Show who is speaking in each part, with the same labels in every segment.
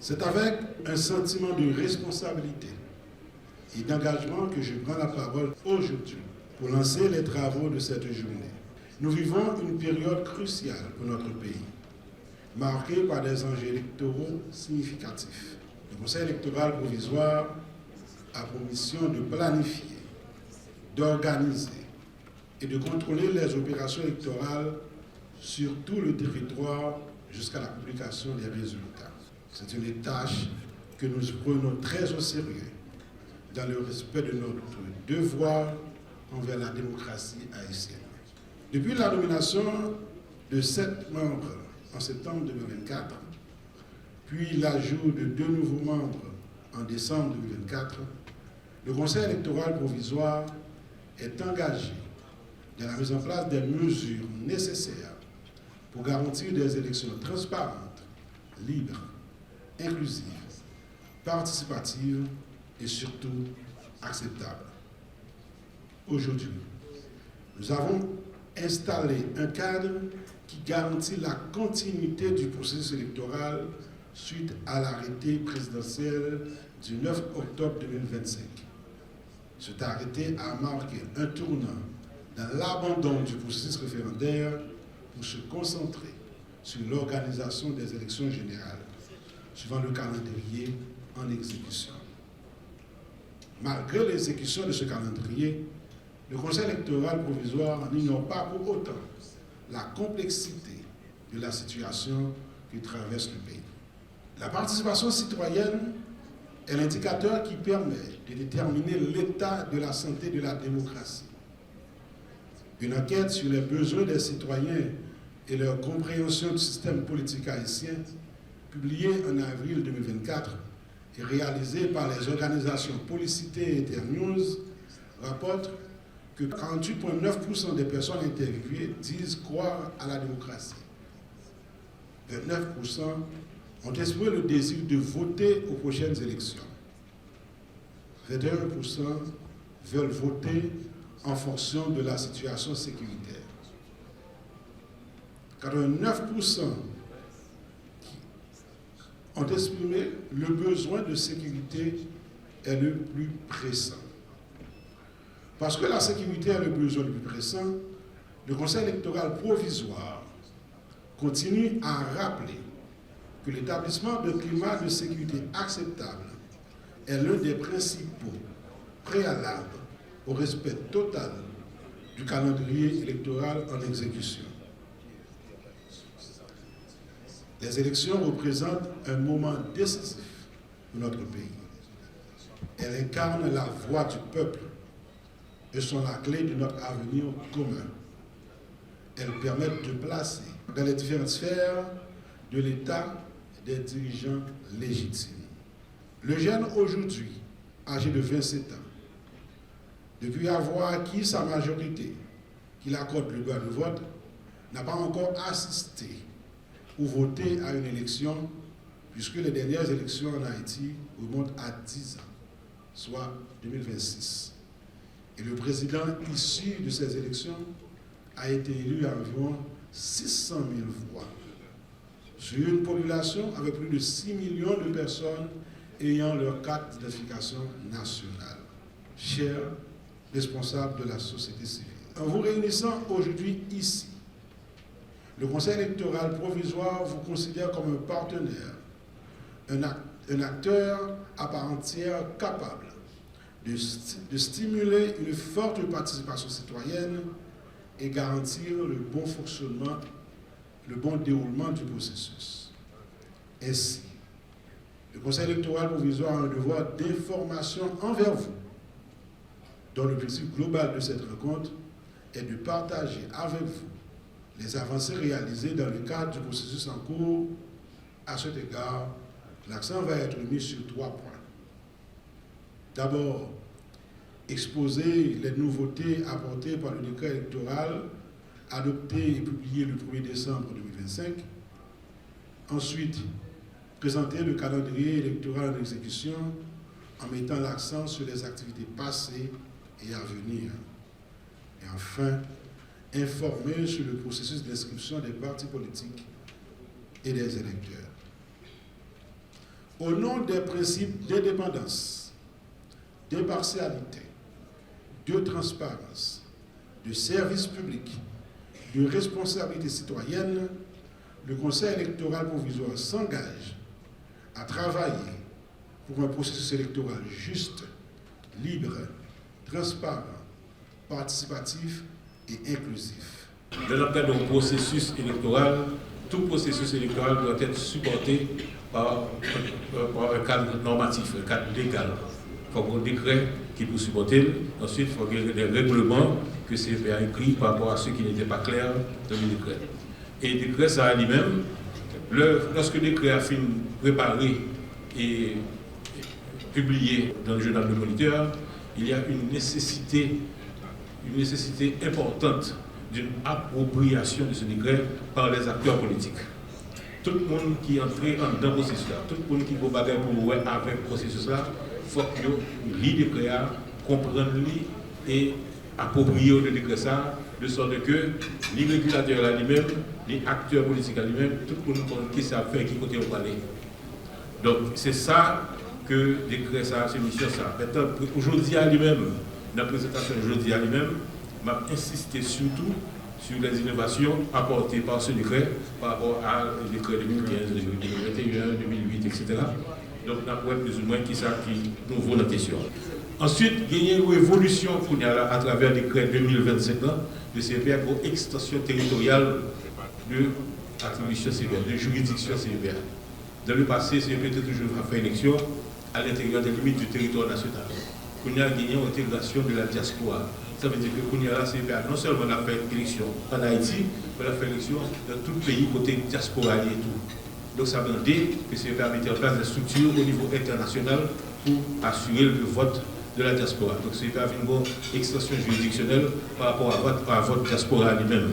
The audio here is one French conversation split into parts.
Speaker 1: C'est avec un sentiment de responsabilité et d'engagement que je prends la parole aujourd'hui pour lancer les travaux de cette journée. Nous vivons une période cruciale pour notre pays, marquée par des enjeux électoraux significatifs. Le Conseil électoral provisoire a pour mission de planifier, d'organiser et de contrôler les opérations électorales sur tout le territoire jusqu'à la publication des résultats. C'est une tâche que nous prenons très au sérieux dans le respect de notre devoir envers la démocratie haïtienne. Depuis la nomination de 7 membres en septembre 2024, puis l'ajout de 2 nouveaux membres en décembre 2024, le Conseil électoral provisoire est engagé dans la mise en place des mesures nécessaires pour garantir des élections transparentes, libres, inclusives, participatives et surtout acceptables. Aujourd'hui, nous avons installé un cadre qui garantit la continuité du processus électoral suite à l'arrêté présidentiel du 9 octobre 2025. Cet arrêté a marqué un tournant dans l'abandon du processus référendaire pour se concentrer sur l'organisation des élections générales, suivant le calendrier en exécution. Malgré l'exécution de ce calendrier, le Conseil électoral provisoire n'ignore pas pour autant la complexité de la situation qui traverse le pays. La participation citoyenne est l'indicateur qui permet de déterminer l'état de la santé de la démocratie. Une enquête sur les besoins des citoyens et leur compréhension du système politique haïtien, publiée en avril 2024 et réalisée par les organisations Policité et Internews, rapporte que 48,9% des personnes interviewées disent croire à la démocratie. 29% ont exprimé le désir de voter aux prochaines élections. 21% veulent voter en fonction de la situation sécuritaire. 89% ont exprimé le besoin de sécurité est le plus pressant. Parce que la sécurité est le besoin le plus pressant, le Conseil électoral provisoire continue à rappeler que l'établissement d'un climat de sécurité acceptable est l'un des principaux préalables au respect total du calendrier électoral en exécution. Les élections représentent un moment décisif pour notre pays. Elles incarnent la voix du peuple et sont la clé de notre avenir commun. Elles permettent de placer dans les différentes sphères de l'État des dirigeants légitimes. Le jeune aujourd'hui, âgé de 27 ans, depuis avoir acquis sa majorité, qu'il accorde le droit de vote, n'a pas encore assisté ou voté à une élection, puisque les dernières élections en Haïti remontent à 10 ans, soit 2026. Et le président issu de ces élections a été élu à environ 600 000 voix, sur une population avec plus de 6 millions de personnes ayant leur carte d'identification nationale. Chers responsables de la société civile, en vous réunissant aujourd'hui ici, le Conseil électoral provisoire vous considère comme un partenaire, un acteur à part entière capable de stimuler une forte participation citoyenne et garantir le bon fonctionnement, le bon déroulement du processus. Ainsi, le Conseil électoral provisoire a un devoir d'information envers vous, dont l'objectif global de cette rencontre est de partager avec vous les avancées réalisées dans le cadre du processus en cours. À cet égard, l'accent va être mis sur 3 points. D'abord, exposer les nouveautés apportées par le décret électoral adopté et publié le 1er décembre 2025. Ensuite, présenter le calendrier électoral en exécution en mettant l'accent sur les activités passées et à venir. Et enfin, informer sur le processus d'inscription des partis politiques et des électeurs. Au nom des principes d'indépendance, d'impartialité, de transparence, de service public, de responsabilité citoyenne, le Conseil électoral provisoire s'engage à travailler pour un processus électoral juste, libre, transparent, participatif et inclusif.
Speaker 2: Dans le cadre d'un processus électoral, tout processus électoral doit être supporté par un cadre normatif, un cadre légal. Il faut un décret qui peut supporter. Ensuite, il faut qu'il y ait des règlements que c'est écrit par rapport à ceux qui n'étaient pas clairs dans le décret. Et le décret, ça a lui-même, lorsque le décret a fini préparé et publié dans le journal de Moniteur, il y a une nécessité importante d'une appropriation de ce décret par les acteurs politiques. Tout le monde qui est entré dans le processus-là, tout le monde qui va bagarre pour avec le processus-là, il faut que lit le décret, comprendre et approprier le décret ça, de sorte que les régulateurs lui-même, les acteurs politiques lui-même, tout le monde qui savent faire, qui côté au aller. Donc c'est ça que le décret ça, c'est mission ça. Maintenant, aujourd'hui à lui-même, dans la présentation aujourd'hui à lui-même, m'a insisté surtout sur les innovations apportées par ce décret par rapport à le décret 2015, 2021, 2008, etc. Donc, on a plus ou moins qui ça qui nous vaut la question. Ensuite, il y a une évolution à travers le décret 2025 de CPR pour extension territoriale de attribution CPR, de juridiction CPR. Dans le passé, CPR était toujours fait élection à l'intérieur des limites du territoire national. On a gagné une intégration de la diaspora. Ça veut dire que Kounia CPA non seulement a fait élection en Haïti, mais a fait élection dans tout le pays côté diaspora et tout. Donc ça veut dire que CPA a mis en place des structures au niveau international pour assurer le vote de la diaspora. Donc CPA a une extension juridictionnelle par rapport à votre diaspora lui-même.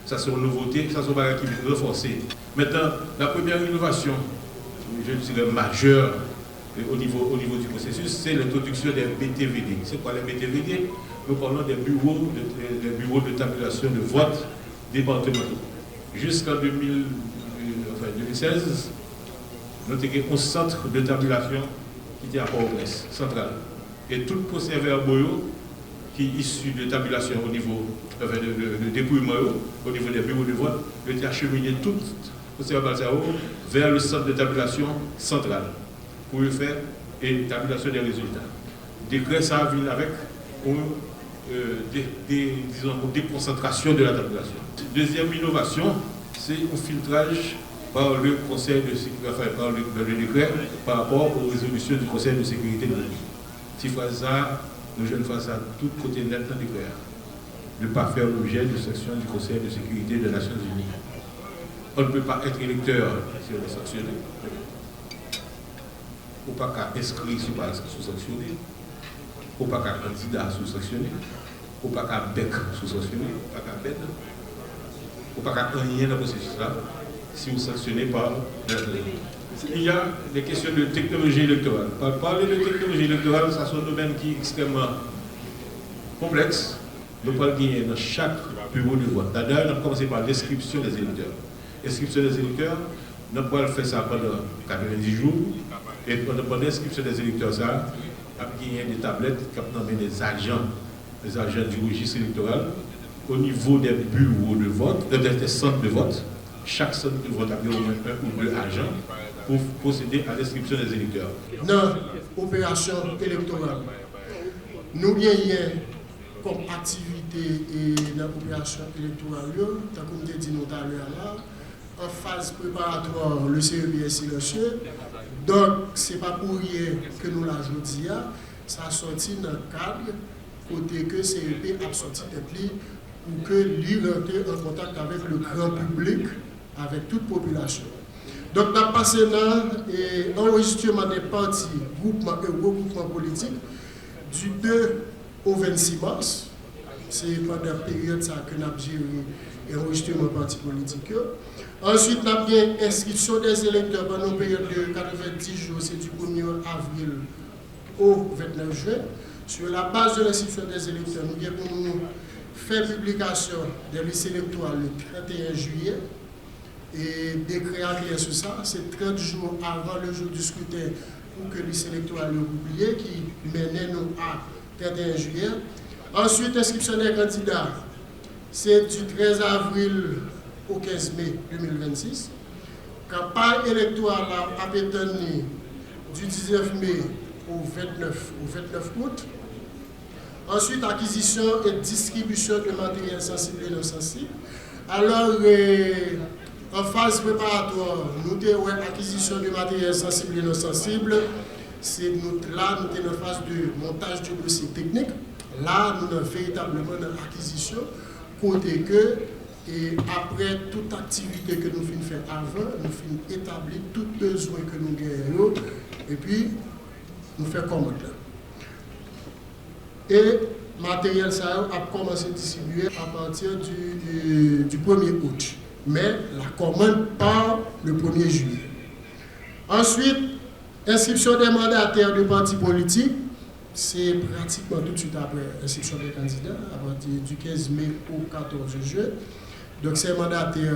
Speaker 2: Ça c'est une nouveauté, ça c'est un qui est renforcé. Maintenant, la première innovation, je dirais majeure, au niveau du processus, c'est l'introduction des BTVD. C'est quoi les BTVD? Nous parlons des bureaux de tabulation de vote départementaux. Jusqu'en 2016, nous avons un centre de tabulation qui était à Port-au-Prince, central. Et tout le procès-verbal qui est issu de tabulation au niveau de dépouillement, au niveau des bureaux de vote, a été acheminé tout le procès-verbal vers le centre de tabulation central pour le faire et tabulation des résultats. Décret ça vient avec disons, déconcentration de la tabulation. Deuxième innovation, c'est un filtrage par le Conseil de sécurité, enfin par le décret par rapport aux résolutions du Conseil de sécurité de l'ONU. Si ça, nous jeunes faisons ça tout côté net dans le décret, de ne pas faire l'objet de sanction du Conseil de sécurité des Nations Unies. On ne peut pas être électeur si on est sanctionné. Ou pas qu'à inscrire sous sanctionné, ou pas qu'à candidat sous sanctionné, ou pas qu'à bec sous sanctionné, ou pas qu'à bête, ou pas qu'à rien dans le processus là, si vous sanctionnez par il y a des questions de technologie électorale. Parler de technologie électorale, ça c'est un domaine qui est extrêmement complexe. Nous pouvons gagner dans chaque bureau de vote. D'ailleurs, nous avons commencé par l'inscription des électeurs. L'inscription des électeurs, nous pouvons faire ça pendant 90 jours. Et pendant l'inscription des électeurs, ça a gagné des tablettes qui ont nommé des agents du registre électoral au niveau des bureaux de vote, des centres de vote. Chaque centre de vote a au moins un ou deux agents pour procéder à l'inscription des électeurs.
Speaker 3: Dans l'opération électorale, nous gagnons comme activité et dans l'opération électorale, comme je dit tout à l'heure, en phase préparatoire, le CEP est silencieux. Donc, ce n'est pas pour rien que nous l'avons dit, ça a sorti dans le cadre côté que CEP a sorti de pli pour que lui rentre en contact avec le grand public, avec toute population. Donc, nous avons passé dans l'enregistrement des partis, groupements et regroupements politiques du 2 au 26 mars. C'est pendant la période que nous avons géré l'enregistrement des partis politiques. Ensuite, nous avons bien inscription des électeurs pendant une période de 90 jours, c'est du 1er avril au 29 juin. Sur la base de l'inscription des électeurs, nous avons fait publication des listes électorales le 31 juillet. Et décret à clair sur ça, c'est 30 jours avant le jour du scrutin pour que les électoraux oublié qui menait nous à 31 juillet. Ensuite, inscription des candidats, c'est du 13 avril au 15 mai 2026. Campagne électorale a été du 19 mai au 29 août. Ensuite, acquisition et distribution de matériel sensible et non sensible. Alors, en phase préparatoire, nous avons acquisition de matériel sensible et non sensible. C'est là, nous sommes en phase de montage du dossier technique. Là, nous avons véritablement une acquisition, côté que, et après toute activité que nous finissons faire avant, nous finissons établir tout besoin que nous gagnons, et puis nous faisons commande. Et matériel ça a commencé à distribuer à partir du 1er août. Mais la commande part le 1er juillet. Ensuite, inscription des mandataires de partis politiques, c'est pratiquement tout de suite après inscription des candidats, à partir du 15 mai au 14 juin. Donc ces mandataires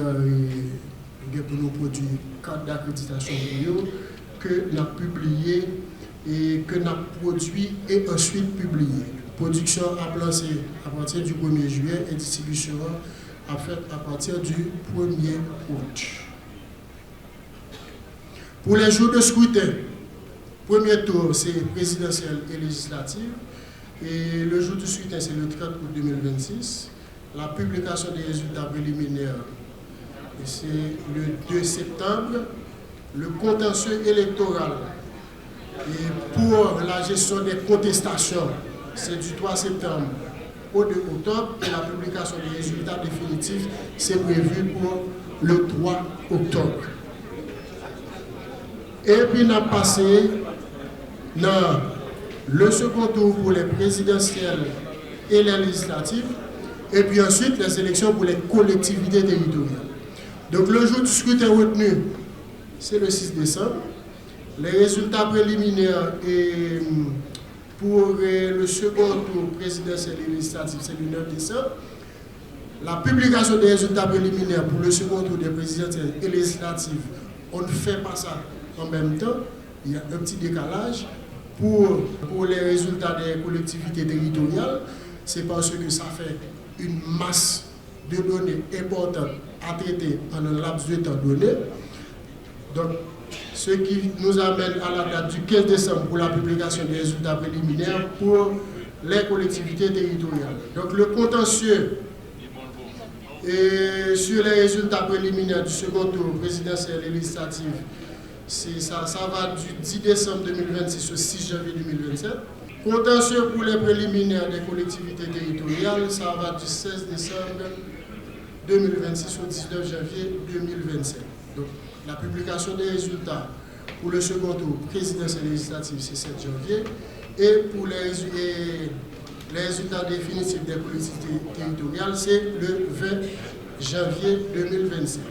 Speaker 3: pour nous produire carte d'accréditation que nous avons publié et que nous avons produit et ensuite publié. Production a lancé à partir du 1er juillet et distribution a fait à partir du 1er août. Pour les jours de scrutin, premier tour c'est présidentiel et législatif et le jour du scrutin c'est le 30 août 2026. La publication des résultats préliminaires c'est le 2 septembre. Le contentieux électoral et pour la gestion des contestations c'est du 3 septembre au 2 octobre et la publication des résultats définitifs, c'est prévu pour le 3 octobre. Et puis, on a passé dans le second tour pour les présidentielles et les législatives, et puis ensuite les élections pour les collectivités territoriales. Donc, le jour du scrutin retenu, c'est le 6 décembre. Les résultats préliminaires et pour le second tour présidentiel et législatif, c'est le 9 décembre. La publication des résultats préliminaires pour le second tour des présidentielles et législatives, on ne fait pas ça en même temps. Il y a un petit décalage. Pour les résultats des collectivités territoriales, c'est parce que ça fait une masse de données importantes à traiter en un laps de temps donné. Donc, ce qui nous amène à la date du 15 décembre pour la publication des résultats préliminaires pour les collectivités territoriales. Donc le contentieux sur les résultats préliminaires du second tour présidentiel et législatif, ça va du 10 décembre 2026 au 6 janvier 2027. Contentieux pour les préliminaires des collectivités territoriales, ça va du 16 décembre 2026 au 19 janvier 2027. Donc, la publication des résultats pour le second tour présidentiel et législatif, c'est 7 janvier. Et pour les résultats définitifs des collectivités territoriales, c'est le 20 janvier 2025.